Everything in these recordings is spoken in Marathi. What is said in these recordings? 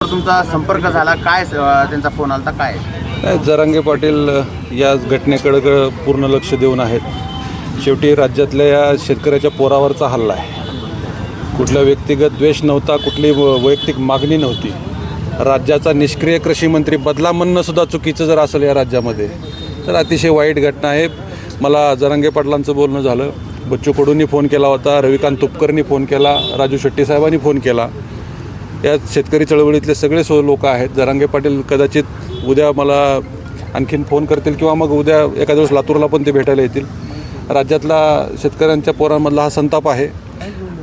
तुमचा संपर्क झाला, काय त्यांचा फोन आला काय? जरांगे पाटील या घटनेकडे पूर्ण लक्ष देऊन आहेत. शेवटी राज्यातल्या या शेतकऱ्याच्या पोरावरचा हल्ला आहे. कुठला व्यक्तिगत द्वेष नव्हता, कुठली वैयक्तिक मागणी नव्हती. राज्याचा निष्क्रिय कृषी मंत्री बदला म्हणणं सुद्धा चुकीचं जर असेल या राज्यामध्ये तर अतिशय वाईट घटना आहे. मला जरांगे पाटलांचं बोलणं झालं, बच्चू कडूंनी फोन केला होता, रविकांत तुपकरनी फोन केला, राजू शेट्टी साहेबांनी फोन केला. या शेतकरी चळवळीतले सगळे लोक आहेत. जरांगे पाटील कदाचित उद्या मला आणखीन फोन करतील किंवा मग उद्या एका दिवस लातूरला पण ते भेटायला येतील. राज्यातला शेतकऱ्यांच्या पोरांमधला हा संताप आहे.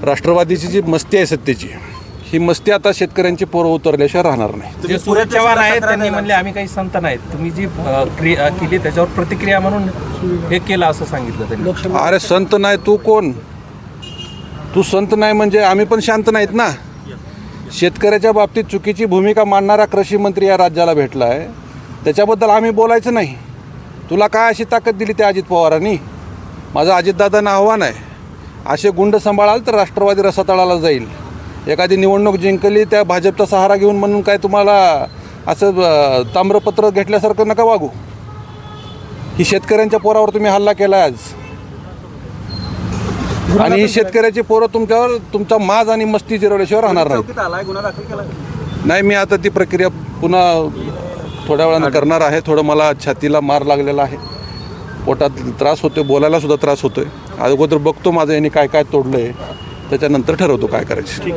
राष्ट्रवादीची जी मस्ती आहे सत्तेची, ही मस्ती आता शेतकऱ्यांची पोरं उतरल्याशिवाय राहणार नाही. जे सूरज चव्हाण आहेत त्यांनी म्हणले आम्ही काही संत नाहीत, तुम्ही जी क्रिया केली त्याच्यावर प्रतिक्रिया म्हणून हे केलं असं सांगितलं त्यांनी. अरे संत नाही तू कोण? तू संत नाही म्हणजे आम्ही पण शांत नाहीत ना. शेतकऱ्याच्या बाबतीत चुकीची भूमिका मांडणारा कृषी मंत्री या राज्याला भेटला आहे, त्याच्याबद्दल आम्ही बोलायचं नाही. तुला काय अशी ताकद दिली त्या अजित पवारांनी? माझं अजितदादांना आव्हान आहे, असे गुंड सांभाळाल तर राष्ट्रवादी रसातळाला जाईल. एखादी निवडणूक जिंकली त्या भाजपचा सहारा घेऊन म्हणून काय तुम्हाला असं ताम्रपत्र घेतल्यासारखं नका वागू. ही शेतकऱ्यांच्या पोरावर तुम्ही हल्ला केला आज, आणि ही शेतकऱ्याची पोरं तुमच्यावर तुमचा माज आणि मस्ती जिरवल्याशिवाय राहणार नाही. मी आता ती प्रक्रिया पुन्हा थोड्या वेळानं करणार आहे. थोडं मला छातीला मार लागलेला आहे, पोटात त्रास होतोय, बोलायला सुद्धा त्रास होतोय. अगोदर बघतो माझं यांनी काय काय तोडलं आहे, त्याच्यानंतर ठरवतो काय करायचं.